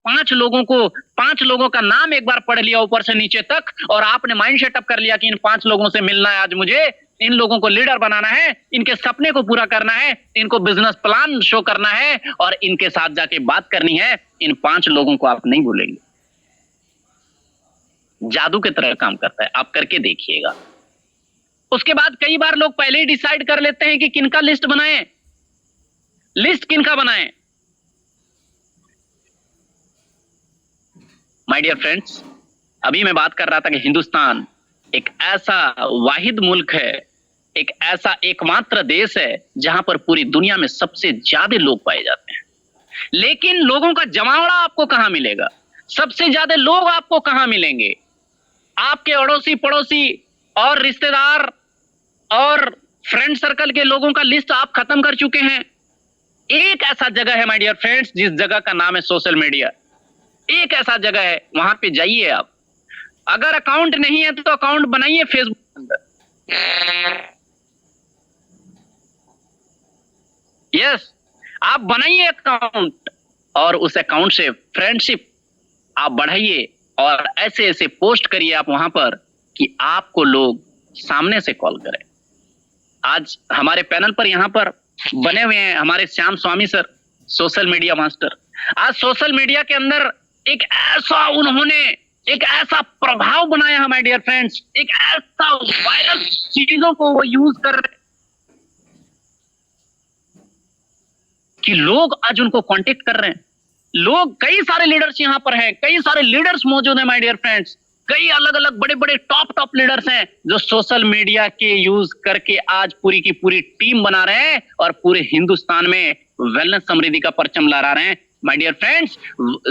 पांच लोगों का नाम एक बार पढ़ लिया ऊपर से नीचे तक, और आपने माइंड सेटअप कर लिया कि इन 5 लोगों से मिलना है आज मुझे, इन लोगों को लीडर बनाना है, इनके सपने को पूरा करना है, इनको बिजनेस प्लान शो करना है और इनके साथ जाके बात करनी है, इन 5 लोगों को आप नहीं भूलेंगे। जादू की तरह काम करता है, आप करके देखिएगा। उसके बाद कई बार लोग पहले ही डिसाइड कर लेते हैं कि किनका लिस्ट बनाएं, लिस्ट किनका बनाएं। माय डियर फ्रेंड्स, अभी मैं बात कर रहा था कि हिंदुस्तान एक ऐसा वाहिद मुल्क है, एक ऐसा एकमात्र देश है जहां पर पूरी दुनिया में सबसे ज्यादा लोग पाए जाते हैं। लेकिन लोगों का जमावड़ा आपको कहां मिलेगा? सबसे ज्यादा लोग आपको कहां मिलेंगे? आपके अड़ोसी पड़ोसी और रिश्तेदार और फ्रेंड सर्कल के लोगों का लिस्ट आप खत्म कर चुके हैं। एक ऐसा जगह है माय डियर फ्रेंड्स, जिस जगह का नाम है सोशल मीडिया। एक ऐसा जगह है, वहां पे जाइए आप। अगर अकाउंट नहीं है तो अकाउंट बनाइए फेसबुक के अंदर। यस, आप बनाइए अकाउंट और उस अकाउंट से फ्रेंडशिप आप बढ़ाइए और ऐसे ऐसे पोस्ट करिए आप वहां पर कि आपको लोग सामने से कॉल करें। आज हमारे पैनल पर यहां पर बने हुए हैं हमारे श्याम स्वामी सर, सोशल मीडिया मास्टर। आज सोशल मीडिया के अंदर उन्होंने एक ऐसा प्रभाव बनाया है माय डियर फ्रेंड्स, एक ऐसा वायरल चीजों को वो यूज कर रहे कि लोग आज उनको कांटेक्ट कर रहे हैं। लोग, कई सारे लीडर्स यहां पर हैं, कई सारे लीडर्स मौजूद हैं माय डियर फ्रेंड्स। कई अलग अलग बड़े बड़े टॉप लीडर्स हैं जो सोशल मीडिया के यूज करके आज पूरी की पूरी टीम बना रहे हैं और पूरे हिंदुस्तान में वेलनेस समृद्धि का परचम लहरा रहे हैं। My dear friends,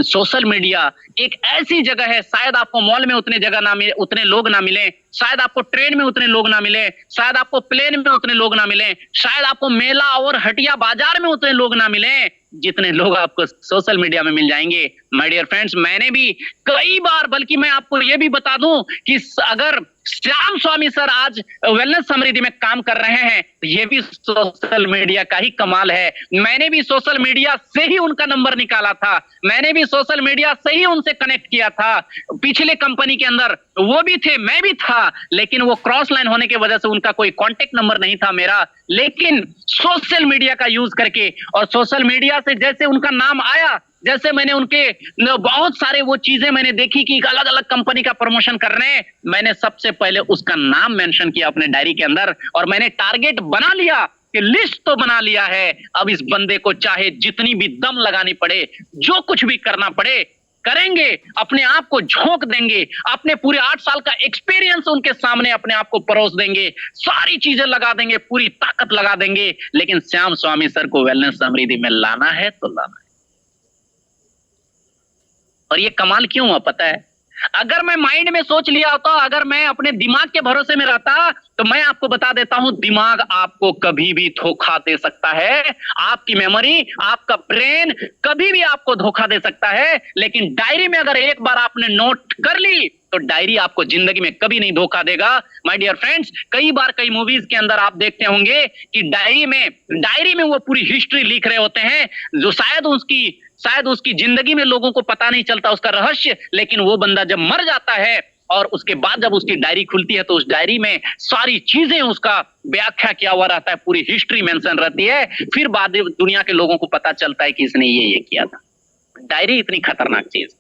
social media एक ऐसी जगह है, शायद आपको मॉल में उतने जगह ना मिले, उतने लोग ना मिले, शायद आपको ट्रेन में उतने लोग ना मिले, शायद आपको प्लेन में उतने लोग ना मिले, शायद आपको मेला और हटिया बाजार में उतने लोग ना मिले जितने लोग आपको सोशल मीडिया में मिल जाएंगे। माय डियर फ्रेंड्स, मैंने भी कई बार, बल्कि मैं आपको यह भी बता दूं कि अगर श्याम स्वामी सर आज वेलनेस समृद्धि में काम कर रहे हैं तो ये भी सोशल मीडिया का ही कमाल है। मैंने भी सोशल मीडिया से ही उनका नंबर निकाला था, मैंने भी सोशल मीडिया से ही उनसे कनेक्ट किया था। पिछले कंपनी के अंदर वो भी थे, मैं भी था, लेकिन वो क्रॉस लाइन होने की वजह से उनका कोई कांटेक्ट नंबर नहीं था मेरा। लेकिन सोशल मीडिया का यूज करके और सोशल मीडिया से जैसे उनका नाम आया, जैसे मैंने उनके बहुत सारे वो चीजें मैंने देखी कि अलग अलग कंपनी का प्रमोशन कर रहे हैं, मैंने सबसे पहले उसका नाम मेंशन किया अपने डायरी के अंदर और मैंने टारगेट बना लिया कि लिस्ट तो बना लिया है, अब इस बंदे को चाहे जितनी भी दम लगानी पड़े, जो कुछ भी करना पड़े करेंगे, अपने आप को झोंक देंगे, अपने पूरे 8 साल का एक्सपीरियंस उनके सामने अपने आप को परोस देंगे, सारी चीजें लगा देंगे, पूरी ताकत लगा देंगे। लेकिन श्याम स्वामी सर को वेलनेस समृद्धि में लाना है तो लाना है। और ये कमाल क्यों हुआ पता है? अगर मैं माइंड में सोच लिया होता, अगर मैं अपने दिमाग के भरोसे में रहता, तो मैं आपको बता देता हूं, दिमाग आपको कभी भी धोखा दे सकता है, आपकी मेमोरी, आपका ब्रेन कभी भी आपको धोखा दे सकता है। लेकिन डायरी में अगर एक बार आपने नोट कर ली तो डायरी आपको जिंदगी में कभी नहीं धोखा देगा। माय डियर फ्रेंड्स, कई बार कई मूवीज के अंदर आप देखते होंगे कि डायरी में वो पूरी हिस्ट्री लिख रहे होते हैं जो शायद उसकी जिंदगी में लोगों को पता नहीं चलता उसका रहस्य। लेकिन वो बंदा जब मर जाता है और उसके बाद जब उसकी डायरी खुलती है तो उस डायरी में सारी चीजें उसका व्याख्या किया हुआ रहता है, पूरी हिस्ट्री मेंशन रहती है। फिर बाद में दुनिया के लोगों को पता चलता है कि इसने ये किया था। डायरी इतनी खतरनाक चीज।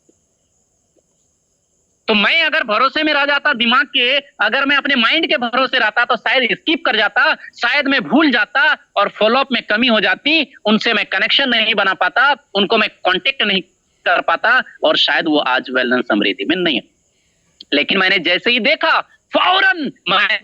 तो मैं अगर भरोसे में रह जाता दिमाग के, अगर मैं अपने माइंड के भरोसे रहता तो शायद स्किप कर जाता, शायद मैं भूल जाता और फॉलोअप में कमी हो जाती, उनसे मैं कनेक्शन नहीं बना पाता, उनको मैं कांटेक्ट नहीं कर पाता और शायद वो आज वेलनेस समृद्धि में नहीं है। लेकिन मैंने जैसे ही देखा फौरन मैंने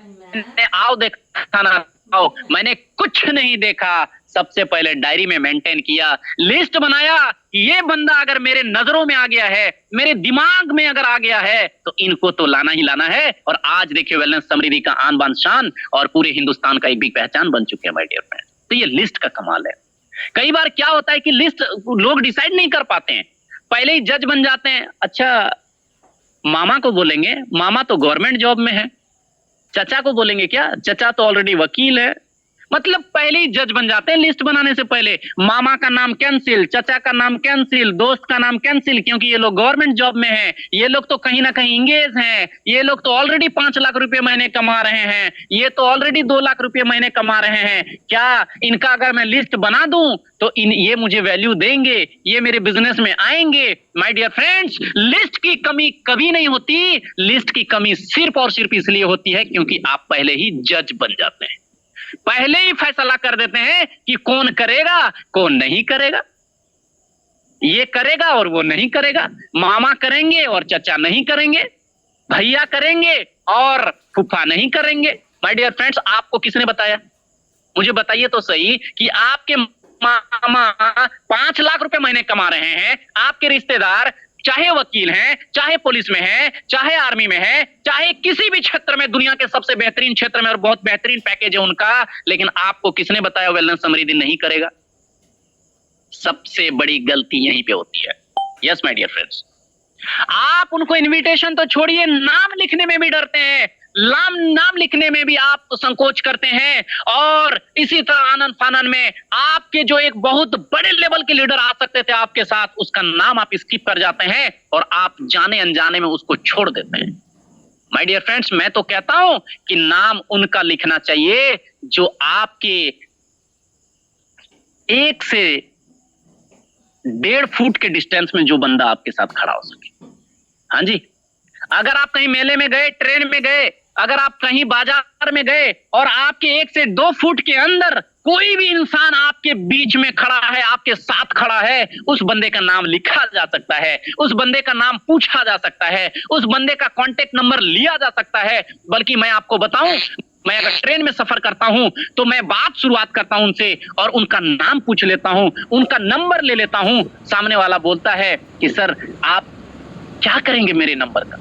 देखा ना आओ, मैंने कुछ नहीं देखा, सबसे पहले डायरी में मेंटेन किया, लिस्ट बनाया कि ये बंदा अगर मेरे नजरों में आ गया है, मेरे दिमाग में अगर आ गया है तो इनको तो लाना ही लाना है। और आज देखिए वेलनेस समृद्धि का आन बान शान और पूरे हिंदुस्तान का एक बिग पहचान बन चुके हैं माय डियर फ्रेंड। तो ये लिस्ट का कमाल है। कई बार क्या होता है कि लिस्ट लोग डिसाइड नहीं कर पाते हैं, पहले ही जज बन जाते हैं। अच्छा, मामा को बोलेंगे, मामा तो गवर्नमेंट जॉब में है। चाचा को बोलेंगे क्या, चाचा तो ऑलरेडी वकील है। मतलब पहले ही जज बन जाते हैं लिस्ट बनाने से पहले। मामा का नाम कैंसिल, चचा का नाम कैंसिल, दोस्त का नाम कैंसिल, क्योंकि ये लोग गवर्नमेंट जॉब में हैं, ये लोग तो कहीं ना कहीं इंगेज हैं, ये लोग तो ऑलरेडी 5 लाख रुपए महीने कमा रहे हैं, ये तो ऑलरेडी 2 लाख रुपए महीने कमा रहे हैं। क्या इनका अगर मैं लिस्ट बना दूं तो ये मुझे वैल्यू देंगे, ये मेरे बिजनेस में आएंगे? माय डियर फ्रेंड्स, लिस्ट की कमी कभी नहीं होती, लिस्ट की कमी सिर्फ और सिर्फ इसलिए होती है क्योंकि आप पहले ही जज बन जाते हैं, पहले ही फैसला कर देते हैं कि कौन करेगा कौन नहीं करेगा, ये करेगा और वो नहीं करेगा, मामा करेंगे और चचा नहीं करेंगे, भैया करेंगे और फूफा नहीं करेंगे। माय डियर फ्रेंड्स, आपको किसने बताया? मुझे बताइए तो सही कि आपके मामा 5 लाख रुपए महीने कमा रहे हैं, आपके रिश्तेदार चाहे वकील हैं, चाहे पुलिस में हैं, चाहे आर्मी में हैं, चाहे किसी भी क्षेत्र में, दुनिया के सबसे बेहतरीन क्षेत्र में, और बहुत बेहतरीन पैकेज है उनका, लेकिन आपको किसने बताया वेलनेस समृद्धि नहीं करेगा? सबसे बड़ी गलती यहीं पे होती है। यस माय डियर फ्रेंड्स, आप उनको इनविटेशन तो छोड़िए, नाम लिखने में भी डरते हैं, नाम लिखने में भी आप संकोच करते हैं, और इसी तरह आनन फानन में आपके जो एक बहुत बड़े लेवल के लीडर आ सकते थे आपके साथ, उसका नाम आप स्किप कर जाते हैं और आप जाने अनजाने में उसको छोड़ देते हैं। माय डियर फ्रेंड्स, मैं तो कहता हूं कि नाम उनका लिखना चाहिए जो आपके 1 से 1.5 फुट के डिस्टेंस में जो बंदा आपके साथ खड़ा हो सके। हाँ जी, अगर आप कहीं मेले में गए, ट्रेन में गए, अगर आप कहीं बाजार में गए और आपके 1 से 2 फुट के अंदर कोई भी इंसान आपके बीच में खड़ा है, आपके साथ खड़ा है, उस बंदे का नाम लिखा जा सकता है, उस बंदे का नाम पूछा जा सकता है, उस बंदे का कांटेक्ट नंबर लिया जा सकता है। बल्कि मैं आपको बताऊं, मैं अगर ट्रेन में सफर करता हूं तो मैं बात शुरुआत करता हूं उनसे और उनका नाम पूछ लेता हूं, उनका नंबर ले लेता हूं। सामने वाला बोलता है कि सर आप क्या करेंगे मेरे नंबर का?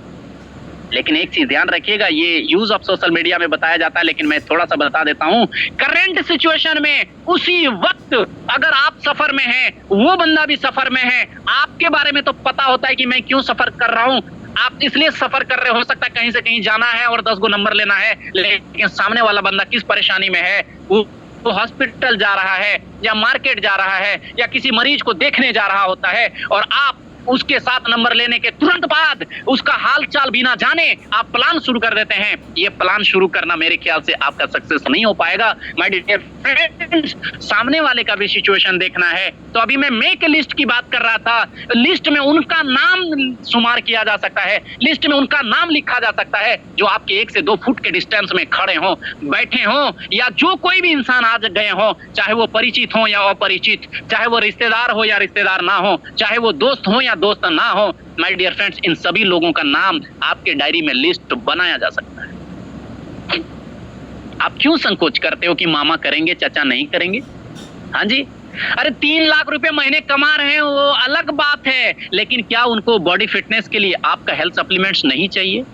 लेकिन एक चीज ध्यान रखिएगा, ये यूज ऑफ सोशल मीडिया में बताया जाता है, लेकिन मैं थोड़ा सा बता देता हूं। करंट सिचुएशन में उसी वक्त अगर आप सफर में हैं, वो बंदा भी सफर में है, आपके बारे में तो पता होता है कि मैं क्यों सफर कर रहा हूं, आप इसलिए सफर कर रहे हो सकता है कहीं से कहीं जाना है और 10 गो नंबर लेना है, लेकिन सामने वाला बंदा किस परेशानी में है, वो हॉस्पिटल जा रहा है या मार्केट जा रहा है या किसी मरीज को देखने जा रहा होता है, और आप उसके साथ नंबर लेने के तुरंत बाद उसका हाल चाल भी ना जाने आप प्लान शुरू कर देते हैं। ये प्लान शुरू करना मेरे ख्याल से आपका सक्सेस नहीं हो पाएगा। माय डियर फ्रेंड्स, सामने वाले का भी सिचुएशन देखना है। तो अभी मैं मेक लिस्ट की बात कर रहा था, लिस्ट में उनका नाम शुमार किया जा सकता है, लिस्ट में उनका नाम लिखा जा सकता है जो आपके 1 से 2 फुट के डिस्टेंस में खड़े हों, बैठे हों, या जो कोई भी इंसान आज गए हों, चाहे वो परिचित हो या अपरिचित, चाहे वो रिश्तेदार हो या रिश्तेदार ना हो, चाहे वो दोस्त हो या दोस्त ना हो। माय डियर फ्रेंड्स, इन सभी लोगों का नाम आपके डायरी में लिस्ट बनाया जा सकता है। आप क्यों संकोच करते हो कि मामा करेंगे चचा नहीं करेंगे? हाँ जी, अरे 3 लाख रुपए महीने कमा रहे हैं वो अलग बात है, लेकिन क्या उनको बॉडी फिटनेस के लिए आपका हेल्थ सप्लीमेंट्स नहीं चाहिए?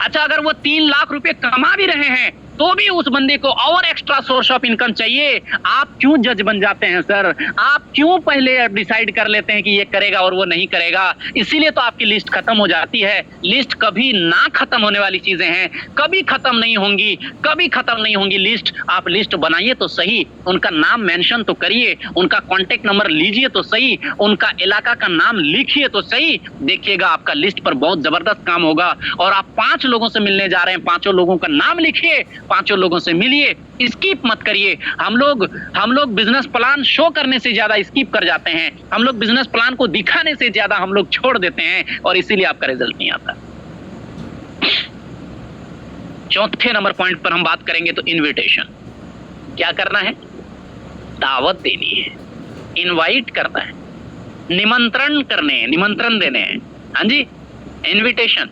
अच्छा, अगर वो 3 लाख रुपए कमा भी रहे हैं तो भी उस बंदे को और एक्स्ट्रा सोर्स ऑफ इनकम चाहिए। आप क्यों जज बन जाते हैं सर? आप क्यों पहले डिसाइड कर लेते हैं कि ये करेगा और वो नहीं करेगा? इसीलिए तो आपकी लिस्ट खत्म हो जाती है। लिस्ट कभी ना खत्म होने वाली चीजें हैं, कभी खत्म नहीं होंगी, कभी खत्म नहीं होंगी लिस्ट। आप लिस्ट बनाइए तो सही, उनका नाम मेंशन तो करिए, उनका कॉन्टेक्ट नंबर लीजिए तो सही, उनका इलाका का नाम लिखिए तो सही। देखिएगा आपका लिस्ट पर बहुत जबरदस्त काम होगा। और आप 5 लोगों से मिलने जा रहे हैं, 5 लोगों का नाम लिखिए, 5 लोगों से मिलिए, स्किप मत करिए। हम लोग बिजनेस प्लान शो करने से ज्यादा स्किप कर जाते हैं, हम लोग बिजनेस प्लान को दिखाने से ज्यादा हम लोग छोड़ देते हैं, और इसीलिए आपका रिजल्ट नहीं आता। चौथे नंबर पॉइंट पर हम बात करेंगे तो इनविटेशन। क्या करना है? दावत देनी है, इनवाइट करना है, निमंत्रण देने हैं। हाँ जी, इनविटेशन।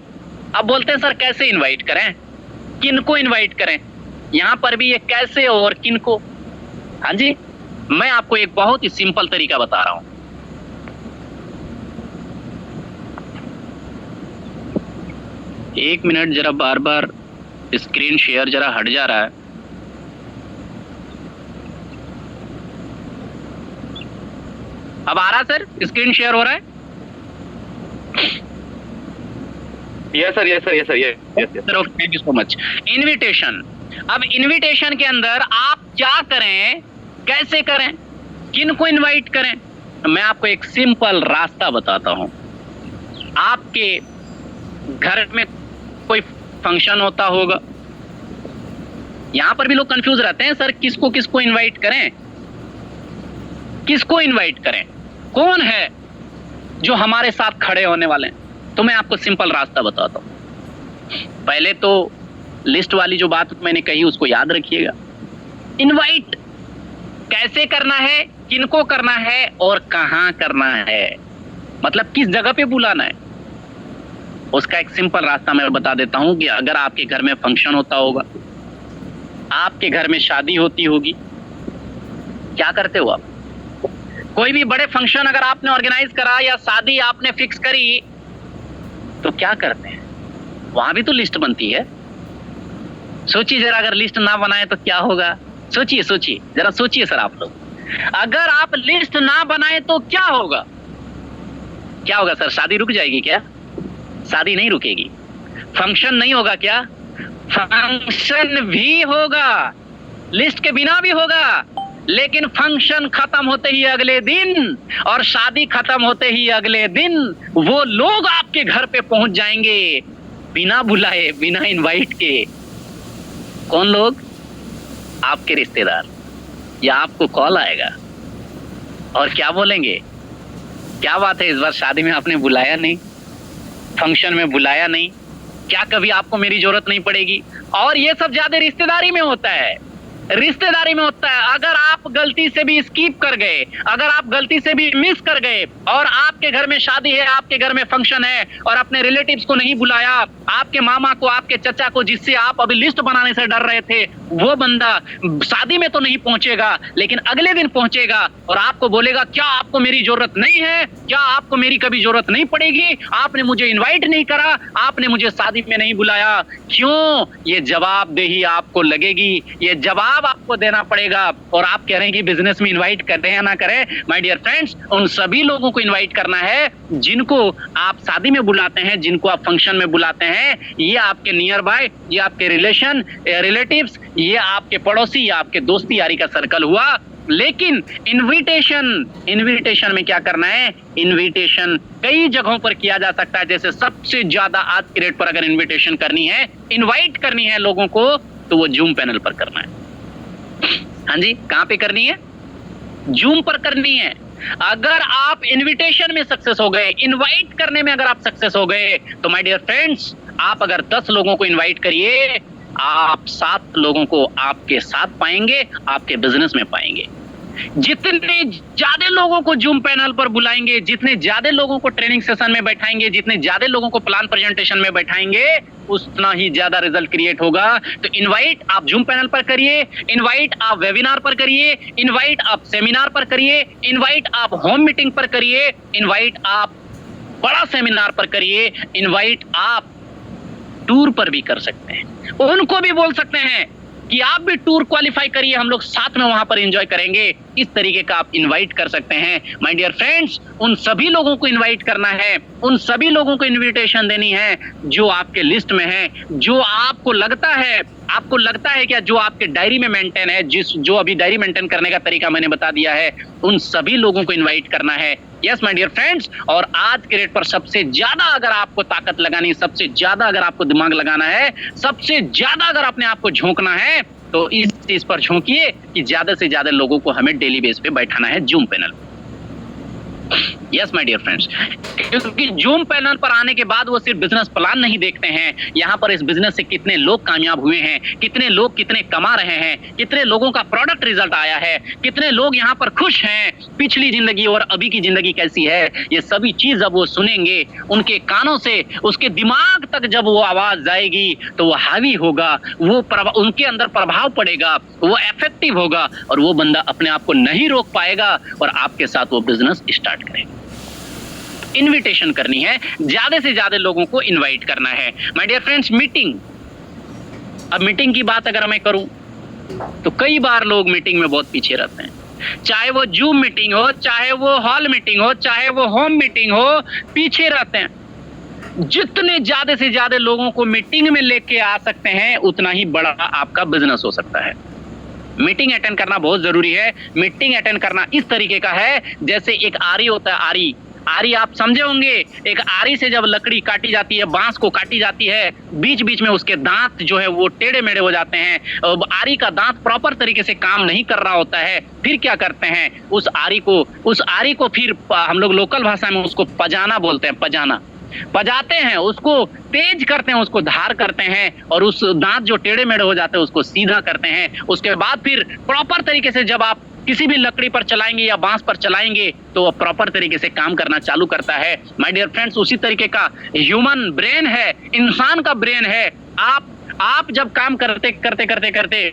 अब बोलते हैं सर कैसे इनवाइट करें, किनको इनवाइट करें? यहां पर भी ये कैसे और किनको। हाँ जी, मैं आपको एक बहुत ही सिंपल तरीका बता रहा हूं। एक मिनट, जरा बार बार स्क्रीन शेयर जरा हट जा रहा है। अब आ रहा सर? स्क्रीन शेयर हो रहा है? Yes sir, yes sir, yes sir, yes, yes, yes. Sir, okay, thank you so much. Invitation. अब इनविटेशन के अंदर आप क्या करें, कैसे करें, किन को इनवाइट करें? मैं आपको एक सिंपल रास्ता बताता हूं। आपके घर में कोई फंक्शन होता होगा, यहां पर भी लोग कंफ्यूज रहते हैं, सर किसको किसको इनवाइट करें, किसको इनवाइट करें, कौन है जो हमारे साथ खड़े होने वाले हैं? तो मैं आपको सिंपल रास्ता बताता हूं। पहले तो लिस्ट वाली जो बात मैंने कही उसको याद रखिएगा। इनवाइट कैसे करना है, किनको करना है और कहां करना है, मतलब किस जगह पे बुलाना है, उसका एक सिंपल रास्ता मैं बता देता हूं कि अगर आपके घर में फंक्शन होता होगा, आपके घर में शादी होती होगी, क्या करते हो आप? कोई भी बड़े फंक्शन अगर आपने ऑर्गेनाइज करा या शादी आपने फिक्स करी तो क्या करते हैं? वहां भी तो लिस्ट बनती है। सोचिए जरा, अगर लिस्ट ना बनाए तो क्या होगा? सोचिए सोचिए जरा, सोचिए सर आप लोग, अगर आप लिस्ट ना बनाए तो क्या होगा? क्या होगा सर? शादी रुक जाएगी क्या? शादी नहीं रुकेगी। फंक्शन नहीं होगा क्या? फंक्शन भी होगा, लिस्ट के बिना भी होगा, लेकिन फंक्शन खत्म होते ही अगले दिन और शादी खत्म होते ही अगले दिन वो लोग आपके घर पे पहुंच जाएंगे बिना बुलाए, बिना इनवाइट के। कौन लोग? आपके रिश्तेदार। या आपको कॉल आएगा और क्या बोलेंगे, क्या बात है इस बार शादी में आपने बुलाया नहीं, फंक्शन में बुलाया नहीं, क्या कभी आपको मेरी जरूरत नहीं पड़ेगी? और ये सब ज्यादा रिश्तेदारी में होता है, रिश्तेदारी में होता है। अगर आप गलती से भी स्किप कर गए, अगर आप गलती से भी मिस कर गए और आपके घर में शादी है, आपके घर में फंक्शन है और अपने रिलेटिव्स को नहीं बुलाया, आपके मामा को, आपके चचा को, जिससे आप अभी लिस्ट बनाने से डर रहे थे, वो बंदा शादी में तो नहीं पहुंचेगा लेकिन अगले दिन पहुंचेगा और आपको बोलेगा क्या आपको मेरी जरूरत नहीं है, क्या आपको मेरी कभी जरूरत नहीं पड़ेगी, आपने मुझे इन्वाइट नहीं करा, आपने मुझे शादी में नहीं बुलाया, क्यों? ये जवाबदेही आपको लगेगी, ये जवाब आपको देना पड़ेगा। और आप कह रहे हैं कि बिजनेस में इनवाइट करें या ना करें, माय डियर फ्रेंड्स, उन सभी लोगों को इनवाइट करना है जिनको आप शादी में बुलाते हैं, जिनको आप फंक्शन में बुलाते हैं। ये आपके नियर बाय, ये आपके रिलेशन, रिलेटिव्स, ये आपके पड़ोसी, ये आपके दोस्ती यारी का सर्कल हुआ। लेकिन इनविटेशन में क्या करना है? इनविटेशन कई जगहों पर किया जा सकता है। जैसे सबसे ज्यादा आज के रेट पर अगर इनविटेशन करनी है, इनवाइट करनी है लोगों को, तो वो जूम पैनल पर करना है। हाँ जी, कहां पे करनी है? जूम पर करनी है। अगर आप इनविटेशन में सक्सेस हो गए, इनवाइट करने में अगर आप सक्सेस हो गए, तो माय डियर फ्रेंड्स, आप अगर 10 लोगों को इनवाइट करिए, आप 7 लोगों को आपके साथ पाएंगे, आपके बिजनेस में पाएंगे। जितने ज्यादा लोगों को जूम पैनल पर बुलाएंगे, जितने ज्यादा लोगों को ट्रेनिंग सेशन में बैठाएंगे, जितने ज्यादा लोगों को प्लान प्रेजेंटेशन में बैठाएंगे, उतना ही ज्यादा रिजल्ट क्रिएट होगा। तो इनवाइट आप जूम पैनल पर करिए, इनवाइट आप वेबिनार पर करिए, इनवाइट आप सेमिनार पर करिए, इनवाइट आप होम मीटिंग पर करिए, इनवाइट आप बड़ा सेमिनार पर करिए, इनवाइट आप टूर पर भी कर सकते हैं। उनको भी बोल सकते हैं कि आप भी टूर क्वालिफाई करिए, हम लोग साथ में वहां पर एंजॉय करेंगे। इस तरीके का आप इनवाइट कर सकते हैं। माय डियर फ्रेंड्स, उन सभी लोगों को इनवाइट करना है, उन सभी लोगों को इनविटेशन देनी है जो आपके लिस्ट में है, जो आपको लगता है क्या, जो आपके डायरी में मेंटेन है, जो अभी डायरी मेंटेन करने का तरीका मैंने बता दिया है, उन सभी लोगों को इनवाइट करना है। यस माय डियर फ्रेंड्स, और आज के रेट पर सबसे ज्यादा अगर आपको ताकत लगानी, सबसे ज्यादा अगर आपको दिमाग लगाना है, सबसे ज्यादा अगर अपने आप को झोंकना है, तो इस चीज पर झोंकिए कि ज्यादा से ज्यादा लोगों को हमें डेली बेस पे बैठाना है zoom panel. Yes my dear friends, क्योंकि जूम पैनल पर आने के बाद वो सिर्फ बिजनेस प्लान नहीं देखते हैं, यहाँ पर इस बिजनेस से कितने लोग कामयाब हुए हैं, कितने लोग कितने कमा रहे हैं, कितने लोगों का प्रोडक्ट रिजल्ट आया है, कितने लोग यहाँ पर खुश हैं, पिछली जिंदगी और अभी की जिंदगी कैसी है, ये सभी चीज जब वो सुनेंगे, उनके कानों से उसके दिमाग तक जब वो आवाज जाएगी, तो वो हावी होगा, वो उनके अंदर प्रभाव पड़ेगा, वो इफेक्टिव होगा और वो बंदा अपने आप को नहीं रोक पाएगा और आपके साथ वो बिजनेस स्टार्ट करेगा। इनविटेशन करनी है, ज्यादा से ज्यादा लोगों को इनवाइट करना है। माय डियर फ्रेंड्स, मीटिंग, अब मीटिंग की बात अगर मैं करूं तो कई बार लोग मीटिंग में बहुत पीछे रहते हैं, चाहे वो जूम मीटिंग हो, चाहे वो हॉल मीटिंग हो, चाहे वो होम मीटिंग हो, पीछे रहते हैं। जितने ज्यादा से ज्यादा लोगों को मीटिंग में लेके आ सकते हैं, उतना ही बड़ा आपका बिजनेस हो सकता है। मीटिंग अटेंड करना बहुत जरूरी है। मीटिंग अटेंड करना इस तरीके का है जैसे एक आरी होता है, आरी। आरी आप समझे होंगे, एक आरी से जब लकड़ी काटी जाती है, बांस को काटी जाती है, बीच बीच में उसके दांत जो है वो टेढ़े मेढ़े हो जाते हैं। आरी का दांत प्रॉपर तरीके से काम नहीं कर रहा होता है। फिर क्या करते हैं, उस आरी को फिर हम लोग लोकल भाषा में उसको पजाना बोलते हैं, पजाना। पजाते हैं, उसको तेज करते हैं, उसको धार करते हैं, और उस दांत जो टेढ़े मेढ़े हो जाते हैं उसको सीधा करते हैं। उसके बाद फिर प्रॉपर तरीके से जब आप किसी भी लकड़ी पर चलाएंगे या बांस पर चलाएंगे तो वो प्रॉपर तरीके से काम करना चालू करता है। माय डियर फ्रेंड्स, उसी तरीके का ह्यूमन ब्रेन है, इंसान का ब्रेन है। आप जब काम करते करते करते करते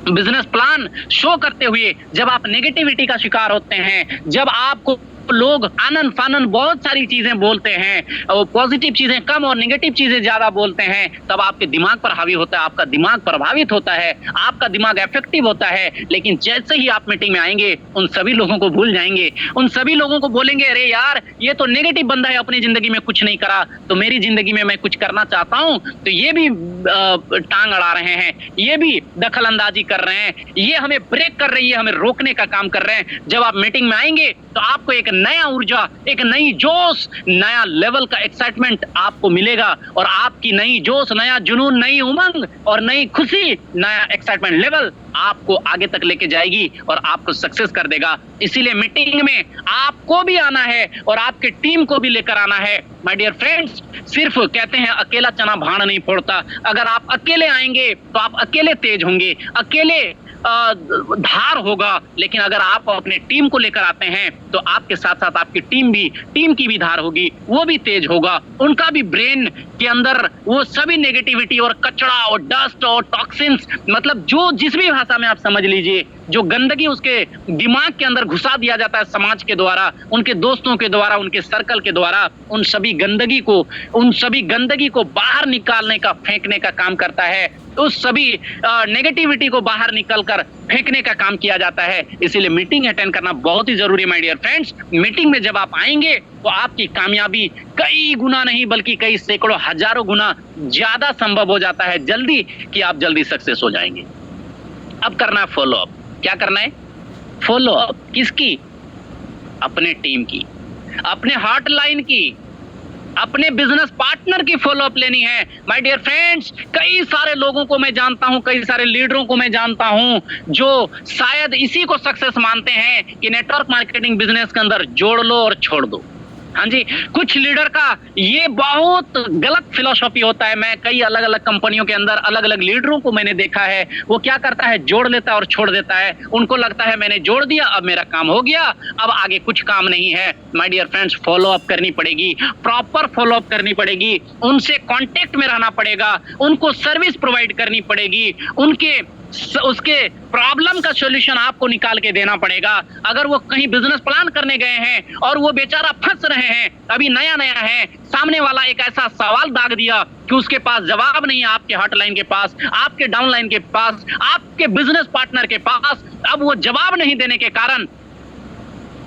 बिजनेस प्लान शो करते हुए जब आप नेगेटिविटी का शिकार होते हैं, जब आपको लोग आनंद फानंद बहुत सारी चीजें बोलते हैं, और पॉजिटिव चीजें कम और नेगेटिव चीजें ज्यादा बोलते हैं, तब आपके दिमाग पर हावी होता है, आपका दिमाग प्रभावित होता है, आपका दिमाग इफेक्टिव होता है। लेकिन जैसे ही आप मीटिंग में आएंगे उन सभी लोगों को भूल जाएंगे, उन सभी लोगों को बोलेंगे अरे यार ये तो नेगेटिव बंदा है, अपनी जिंदगी में कुछ नहीं करा, तो मेरी जिंदगी में मैं कुछ करना चाहता हूं तो ये भी टांग अड़ा रहे हैं, ये भी दखल अंदाजी कर रहे हैं, ये हमें ब्रेक कर रही है, हमें रोकने का काम कर रहे हैं। जब आप मीटिंग में आएंगे तो आपको एक नया ऊर्जा, एक नई जोश, नया लेवल का एक्साइटमेंट आपको मिलेगा, और आपकी नई जोश, नया जुनून, नई उमंग और नई खुशी, नया एक्साइटमेंट लेवल आपको आगे तक लेके जाएगी और आपको सक्सेस कर देगा। इसीलिए मीटिंग में आपको भी आना है और आपके टीम को भी लेकर आना है। माय डियर फ्रेंड्स, सिर्फ कहते हैं अकेला चना भाड़ नहीं फोड़ता। अगर आप अकेले आएंगे तो आप अकेले तेज होंगे, अकेले धार होगा, लेकिन अगर आप अपने टीम को लेकर आते हैं तो आपके साथ साथ आपकी टीम की भी धार होगी, वो भी तेज होगा, उनका भी ब्रेन के अंदर वो सभी नेगेटिविटी और कचरा और डस्ट और टॉक्सिन्स, मतलब जो जिस भी भाषा में आप समझ लीजिए, जो गंदगी उसके दिमाग के अंदर घुसा दिया जाता है समाज के द्वारा, उनके दोस्तों के द्वारा, उनके सर्कल के द्वारा, उन सभी गंदगी को बाहर निकालने का, फेंकने का काम करता है। उस सभी नेगेटिविटी को बाहर निकलकर फेंकने का काम किया जाता है। इसीलिए मीटिंग अटेंड करना बहुत ही जरूरी है माय डियर फ्रेंड्स। मीटिंग में जब आप आएंगे तो आपकी कामयाबी कई गुना नहीं बल्कि कई सैकड़ों हजारों गुना ज्यादा संभव हो जाता है जल्दी, कि आप जल्दी सक्सेस हो जाएंगे। अब करना है फॉलो अप। क्या करना है? Follow up. किसकी? अपने टीम की, अपने हॉटलाइन की, अपने बिजनेस पार्टनर की फॉलो अप लेनी है। माय डियर फ्रेंड्स, कई सारे लोगों को मैं जानता हूं, कई सारे लीडरों को मैं जानता हूं जो शायद इसी को सक्सेस मानते हैं कि नेटवर्क मार्केटिंग बिजनेस के अंदर जोड़ लो और छोड़ दो। हाँ जी, कुछ लीडर का ये बहुत गलत फिलॉसफी होता है। मैं कई अलग अलग कंपनियों के अंदर अलग अलग लीडरों को मैंने देखा है, वो क्या करता है, जोड़ लेता है और छोड़ देता है। उनको लगता है मैंने जोड़ दिया, अब मेरा काम हो गया, अब आगे कुछ काम नहीं है। My dear friends, follow up करनी पड़ेगी, प्रॉपर फॉलो अप करनी पड़ेगी, उनसे कांटेक्ट में रहना पड़ेगा, उनको सर्विस प्रोवाइड करनी पड़ेगी, उसके प्रॉब्लम का सॉल्यूशन आपको निकाल के देना पड़ेगा। अगर वो कहीं बिजनेस प्लान करने गए हैं और वो बेचारा फंस रहे हैं, अभी नया नया है, सामने वाला एक ऐसा सवाल दाग दिया कि उसके पास जवाब नहीं है, आपके हॉटलाइन के पास, आपके डाउनलाइन के पास, आपके बिजनेस पार्टनर के पास, अब वो जवाब नहीं देने के कारण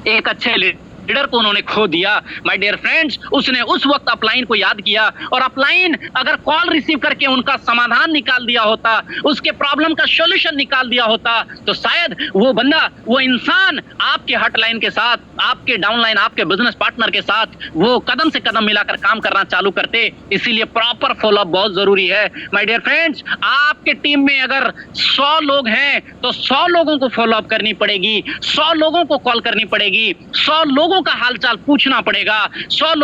एक अच्छे लीडर को उन्होंने खो दिया। माय डियर फ्रेंड्स, उसने उस वक्त अपलाइन को याद किया, और अपलाइन अगर कॉल रिसीव करके उनका समाधान निकाल दिया होता, उसके प्रॉब्लम का सॉल्यूशन निकाल दिया होता, तो शायद वो बंदा, वो इंसान आपके हॉटलाइन के साथ, आपके डाउनलाइन, आपके बिजनेस पार्टनर के साथ वो कदम से कदम मिलाकर काम करना चालू करते। इसीलिए प्रॉपर फॉलोअप बहुत जरूरी है। माय डियर फ्रेंड्स, आपके टीम में अगर 100 लोग हैं तो 100 लोगों को फॉलोअप करनी पड़ेगी, 100 लोगों को कॉल करनी पड़ेगी, 100 लोगों का हालचाल पूछना पड़ेगा, 100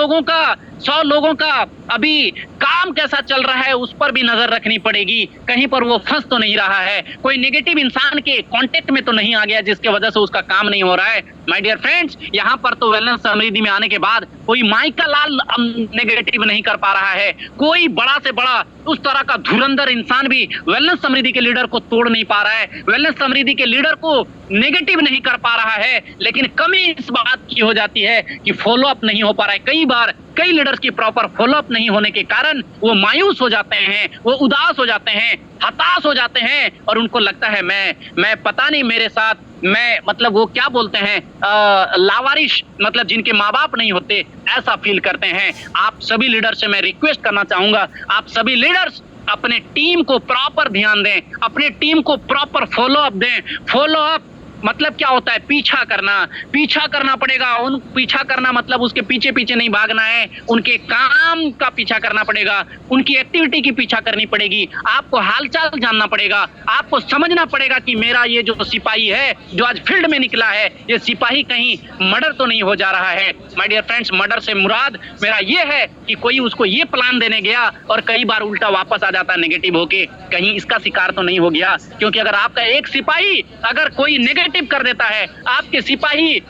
लोगों का अभी काम कैसा चल रहा है उस पर भी नजर रखनी पड़ेगी, कहीं पर वो फंस तो नहीं रहा है, कोई नेगेटिव इंसान के कांटेक्ट में तो नहीं आ गया जिसके वजह से उसका काम नहीं हो रहा है। माय डियर फ्रेंड्स, यहाँ पर तो वेलनेस समृद्धि में आने के बाद कोई माइका लाल नेगेटिव नहीं कर पा रहा है, कोई बड़ा से बड़ा उस तरह का धुरंधर इंसान भी वेलनेस समृद्धि के लीडर को तोड़ नहीं पा रहा है, वेलनेस समृद्धि के लीडर को नेगेटिव नहीं कर पा रहा है। लेकिन कमी इस बात की हो जाती है कि फॉलोअप नहीं हो पा रहा है। कई बार कई लीडर्स की प्रॉपर फॉलोअप नहीं होने के कारण वो मायूस हो जाते हैं, वो उदास हो जाते हैं, हताश हो जाते हैं और उनको लगता है मैं पता नहीं मेरे साथ मैं मतलब वो क्या बोलते हैं लावारिश, मतलब जिनके माँ बाप नहीं होते, ऐसा फील करते हैं। आप सभी लीडर से मैं रिक्वेस्ट करना चाहूंगा, आप सभी लीडर्स अपने टीम को प्रॉपर ध्यान दें, अपने टीम को प्रॉपर फॉलो अप दें। फॉलो अप मतलब क्या होता है? पीछा करना पड़ेगा। उन पीछा करना मतलब उसके पीछे पीछे नहीं भागना है, उनके काम का पीछा करना पड़ेगा, उनकी एक्टिविटी की पीछा करनी पड़ेगी। आपको हालचाल जानना पड़ेगा, आपको समझना पड़ेगा कि मेरा ये जो सिपाही है जो आज फील्ड में निकला है, ये सिपाही कहीं मर्डर तो नहीं हो जा रहा है। माय डियर फ्रेंड्स, मर्डर से मुराद मेरा ये है कि कोई उसको ये प्लान देने गया और कई बार उल्टा वापस आ जाता है नेगेटिव होके, कहीं इसका शिकार तो नहीं हो गया। क्योंकि अगर आपका एक सिपाही अगर कोई नेगेटिव कर देता है, आपके सिपाही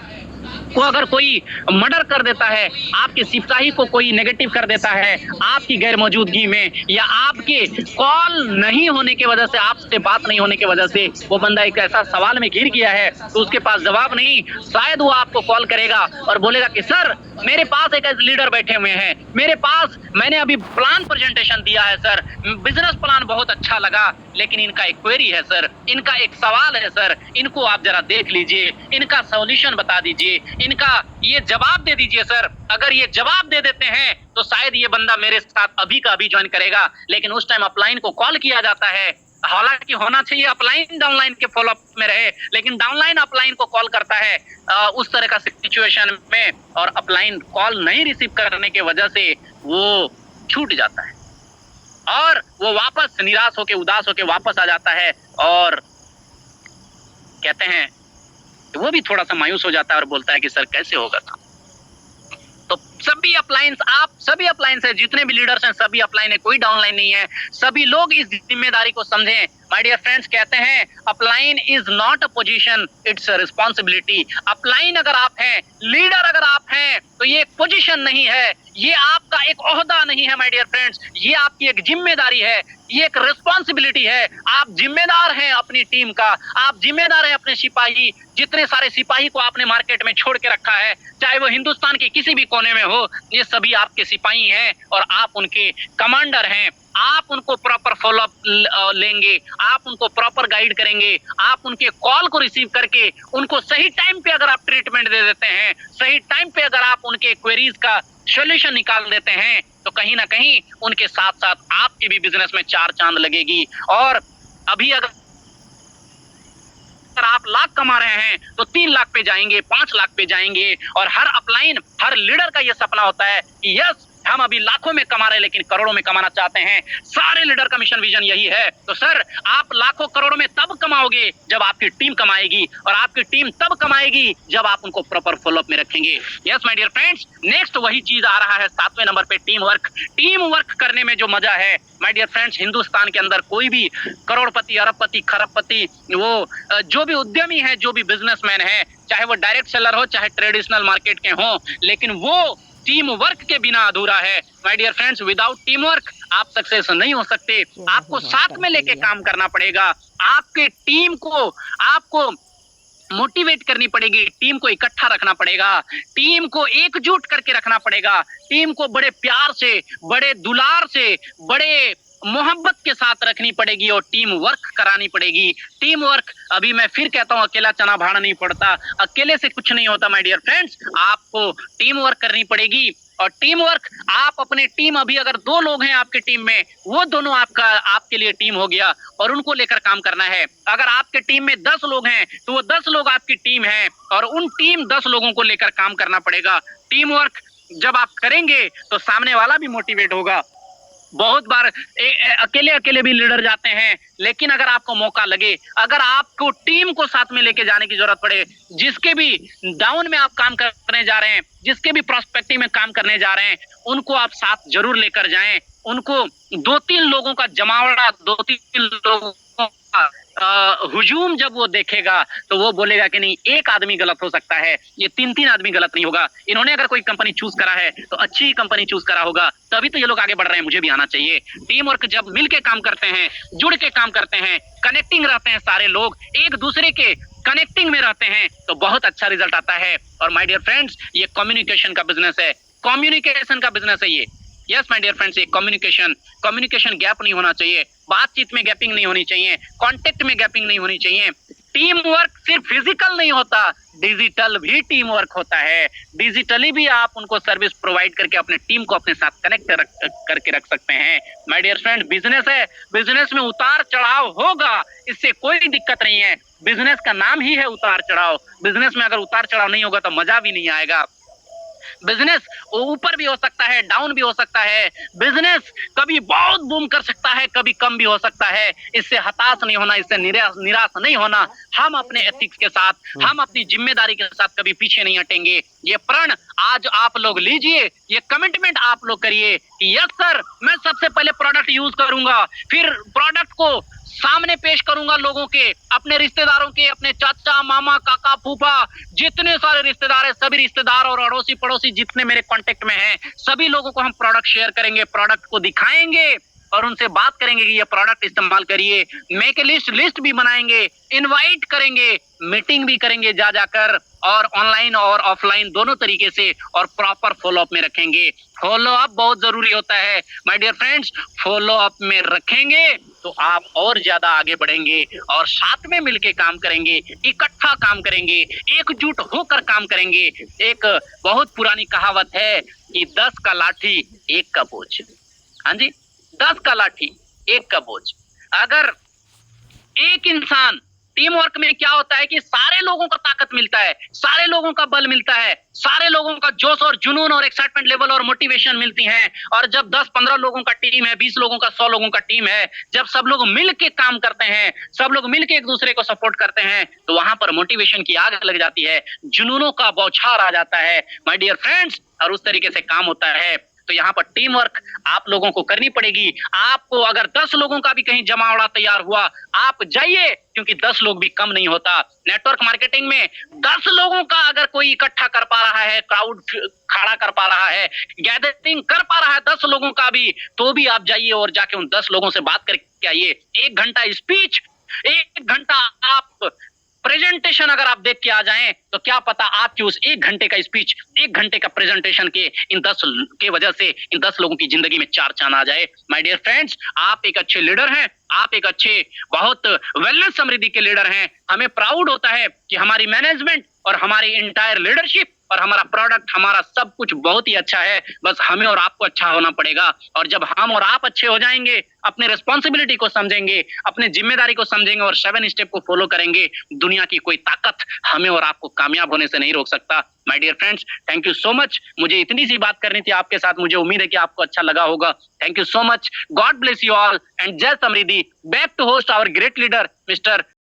को अगर कोई मर्डर कर देता है, आपके सिपाही को कोई नेगेटिव कर देता है आपकी गैर मौजूदगी में, या आपके कॉल नहीं होने की वजह से, आपसे बात नहीं होने की वजह से वो बंदा एक ऐसा सवाल में घिर गया है तो उसके पास जवाब नहीं, शायद वो आपको कॉल करेगा और बोलेगा कि सर मेरे पास एक ऐसे लीडर बैठे हुए हैं, मेरे पास मैंने अभी प्लान प्रेजेंटेशन दिया है सर, बिजनेस प्लान बहुत अच्छा लगा, लेकिन इनका एक क्वेरी है सर, इनका एक सवाल है सर, इनको आप जरा देख लीजिए, इनका सॉल्यूशन बता दीजिए, इनका ये जवाब दे दीजिए सर। अगर ये जवाब दे देते हैं तो शायद ये बंदा मेरे साथ अभी का अभी ज्वाइन करेगा। लेकिन उस टाइम अपलाइन को कॉल किया जाता है, हालांकि होना चाहिए अपलाइन डाउनलाइन के फॉलोअप में रहे, लेकिन डाउनलाइन अपलाइन को कॉल करता है उस तरह का सिचुएशन में, और अपलाइन कॉल नहीं रिसीव करने की वजह से वो छूट जाता है और वो वापस निराश होके उदास होके वापस आ जाता है और कहते हैं वो भी थोड़ा सा मायूस हो जाता है और बोलता है कि सर कैसे होगा था। तो सभी अपलाइंस, आप सभी अपलाइंस है, जितने भी लीडर्स हैं सभी अपलाइन है, कोई डाउनलाइन नहीं है। सभी लोग इस जिम्मेदारी को समझें। माय डियर फ्रेंड्स, कहते हैं upline is not a position, it's a responsibility. Upline अगर आप हैं, लीडर अगर आप हैं, तो ये एक पोजीशन नहीं है, ये आपका एक ओहदा नहीं है माय डियर फ्रेंड्स, ये आपकी एक जिम्मेदारी है, ये एक रिस्पॉन्सिबिलिटी है। आप जिम्मेदार हैं अपनी टीम का, आप जिम्मेदार हैं अपने सिपाही। जितने सारे सिपाही को आपने मार्केट में छोड़ के रखा है, चाहे वो हिंदुस्तान के किसी भी कोने में हो, ये सभी आपके सिपाही हैं और आप उनके कमांडर हैं। आप उनको प्रॉपर फॉलोअप लेंगे, आप उनको प्रॉपर गाइड करेंगे, आप उनके कॉल को रिसीव करके उनको सही टाइम पे अगर आप ट्रीटमेंट दे देते हैं, सही टाइम पे अगर आप उनके क्वेरीज का सॉल्यूशन निकाल देते हैं, तो कहीं ना कहीं उनके साथ साथ आपके भी बिजनेस में चार चांद लगेगी। और अभी अगर आप लाख कमा रहे हैं तो 3 लाख पे जाएंगे, 5 लाख पे जाएंगे। और हर अपलाइन, हर लीडर का यह सपना होता है कि यस हम अभी लाखों में कमा रहे हैं लेकिन करोड़ों में कमाना चाहते हैं। सारे लीडर का मिशन विजन यही है। तो सर आप लाखों करोड़ों में तब कमाओगे जब आपकी टीम कमाएगी, और आपकी टीम तब कमाएगी जब आप उनको प्रॉपर फॉलोअप में रखेंगे। Yes my dear friends, next वही चीज आ रहा है 7वें नंबर पे, टीम वर्क। टीम वर्क करने में जो मजा है माय डियर फ्रेंड्स, हिंदुस्तान के अंदर कोई भी करोड़पति, अरबपति, खरबपति, वो जो भी उद्यमी है, जो भी बिजनेसमैन है, चाहे वो डायरेक्ट सेलर हो चाहे ट्रेडिशनल मार्केट के हो, लेकिन वो टीम वर्क के बिना अधूरा है। My dear friends, without team work आप सक्सेस नहीं हो सकते। आपको साथ में लेके काम करना पड़ेगा, आपके टीम को आपको मोटिवेट करनी पड़ेगी, टीम को इकट्ठा रखना पड़ेगा, टीम को एकजुट करके रखना पड़ेगा, टीम को बड़े प्यार से, बड़े दुलार से, बड़े मोहब्बत के साथ रखनी पड़ेगी और टीम वर्क करानी पड़ेगी। टीम वर्क, अभी मैं फिर कहता हूं, अकेला चना भाड़ा नहीं पड़ता, अकेले से कुछ नहीं होता माय डियर फ्रेंड्स। आपको टीम वर्क करनी पड़ेगी। और टीम वर्क, आप अपने टीम, अभी अगर 2 लोग हैं आपके टीम में, वो दोनों आपके लिए टीम हो गया और उनको लेकर काम करना है। अगर आपके टीम में 10 लोग हैं तो वो 10 लोग आपकी टीम है और उन टीम 10 लोगों को लेकर काम करना पड़ेगा। टीम वर्क जब आप करेंगे तो सामने वाला भी मोटिवेट होगा। बहुत बार अकेले अकेले भी लीडर जाते हैं, लेकिन अगर आपको मौका लगे, अगर आपको टीम को साथ में लेके जाने की जरूरत पड़े, जिसके भी डाउन में आप काम करने जा रहे हैं, जिसके भी प्रोस्पेक्टिव में काम करने जा रहे हैं, उनको आप साथ जरूर लेकर जाएं। उनको 2-3 लोगों का जमावड़ा, 2-3 लोगों का हुजूम जब वो देखेगा तो वो बोलेगा कि नहीं, एक आदमी गलत हो सकता है, ये 3-3 आदमी गलत नहीं होगा। इन्होंने अगर कोई कंपनी चूज करा है तो अच्छी कंपनी चूज करा होगा, तभी तो ये लोग आगे बढ़ रहे हैं, मुझे भी आना चाहिए। टीम वर्क जब मिलके काम करते हैं, जुड़ के काम करते हैं, कनेक्टिंग रहते हैं, सारे लोग एक दूसरे के कनेक्टिंग में रहते हैं, तो बहुत अच्छा रिजल्ट आता है। और माय डियर फ्रेंड्स, ये कम्युनिकेशन का बिजनेस है, कम्युनिकेशन का बिजनेस है। यस माय डियर फ्रेंड्स, ये कम्युनिकेशन गैप नहीं होना चाहिए, बातचीत में गैपिंग नहीं होनी चाहिए, कांटेक्ट में गैपिंग नहीं होनी चाहिए। टीम वर्क सिर्फ फिजिकल नहीं होता, डिजिटल भी टीम वर्क होता है। डिजिटली भी आप उनको सर्विस प्रोवाइड करके अपने टीम को अपने साथ कनेक्ट करके रख सकते हैं। माय डियर फ्रेंड, बिजनेस है, बिजनेस में उतार चढ़ाव होगा, इससे कोई दिक्कत नहीं है। बिजनेस का नाम ही है उतार चढ़ाव। बिजनेस में अगर उतार चढ़ाव नहीं होगा तो मजा भी नहीं आएगा। बिजनेस ऊपर भी हो सकता है, डाउन भी हो सकता है। बिजनेस कभी बहुत बूम कर सकता है, कभी कम भी हो सकता है। इससे हताश नहीं होना, इससे निराश नहीं होना। हम अपने एथिक्स के साथ, हम अपनी जिम्मेदारी के साथ कभी पीछे नहीं हटेंगे। ये प्रण आज आप लोग लीजिए, ये कमिटमेंट आप लोग करिए कि यस सर, मैं सबसे पहले प्रोडक्ट यूज करूंगा, फिर प्रोडक्ट को सामने पेश करूंगा लोगों के, अपने रिश्तेदारों के, अपने चाचा मामा काका फूफा, जितने सारे रिश्तेदार हैं, सभी रिश्तेदार और अड़ोसी पड़ोसी जितने मेरे कांटेक्ट में हैं, सभी लोगों को हम प्रोडक्ट शेयर करेंगे, प्रोडक्ट को दिखाएंगे और उनसे बात करेंगे कि ये प्रोडक्ट इस्तेमाल करिए। मेक ए लिस्ट भी बनाएंगे, इनवाइट करेंगे, मीटिंग भी करेंगे जा जाकर, और ऑनलाइन और ऑफलाइन दोनों तरीके से, और प्रॉपर फॉलो अप में रखेंगे। फॉलो अप बहुत जरूरी होता है my dear friends. Follow up में रखेंगे तो आप और ज्यादा आगे बढ़ेंगे, और साथ में मिलके काम करेंगे, इकट्ठा काम करेंगे, एकजुट होकर काम करेंगे। एक बहुत पुरानी कहावत है कि 10 का लाठी 1 का बोझ। हाँ जी, 10 का लाठी 1 का बोझ। अगर एक इंसान, टीम वर्क में क्या होता है कि सारे लोगों का ताकत मिलता है, सारे लोगों का बल मिलता है, सारे लोगों का जोश और जुनून और एक्साइटमेंट लेवल और मोटिवेशन मिलती है। और जब 10-15 लोगों का टीम है, 20 लोगों का, 100 लोगों का टीम है, जब सब लोग मिल के काम करते हैं, सब लोग मिल के एक दूसरे को सपोर्ट करते हैं, तो वहां पर मोटिवेशन की आग लग जाती है, जुनूनों का बौछार आ जाता है माय डियर फ्रेंड्स, और उस तरीके से काम होता है। तो यहाँ पर टीम वर्क आप लोगों को करनी पड़ेगी। आपको अगर 10 लोगों का भी कहीं जमावड़ा तैयार हुआ, आप जाइए, क्योंकि 10 लोग भी कम नहीं होता। नेटवर्क मार्केटिंग में 10 लोगों का अगर कोई इकट्ठा कर पा रहा है, क्राउड खड़ा कर पा रहा है, गैदरिंग कर पा रहा है 10 लोगों का भी, तो भी आप जाइए और जाके उन 10 लोगों से बात करके आइए। 1 घंटा स्पीच, 1 घंटा आप प्रेजेंटेशन अगर आप देख के आ जाएं, तो क्या पता आपकी उस 1 घंटे का स्पीच, 1 घंटे का प्रेजेंटेशन के इन 10 के वजह से इन 10 लोगों की जिंदगी में 4 चांद आ जाए। माय डियर फ्रेंड्स, आप एक अच्छे लीडर हैं, आप एक अच्छे, बहुत वेलनेस समृद्धि के लीडर हैं। हमें प्राउड होता है कि हमारी मैनेजमेंट और हमारी इंटायर लीडरशिप और हमारा प्रोडक्ट, हमारा सब कुछ बहुत ही अच्छा है। बस हमें और आपको अच्छा होना पड़ेगा। और जब हम और आप अच्छे हो जाएंगे, अपने रिस्पॉन्सिबिलिटी को समझेंगे, अपने जिम्मेदारी को समझेंगे और 7 स्टेप को फॉलो करेंगे, दुनिया की कोई ताकत हमें और आपको कामयाब होने से नहीं रोक सकता। My dear friends, thank you so much. मुझे इतनी सी बात करनी थी आपके साथ, मुझे उम्मीद है कि आपको अच्छा लगा होगा। Thank you so much. God bless you all and जय समृद्धि। Back to host our great leader mister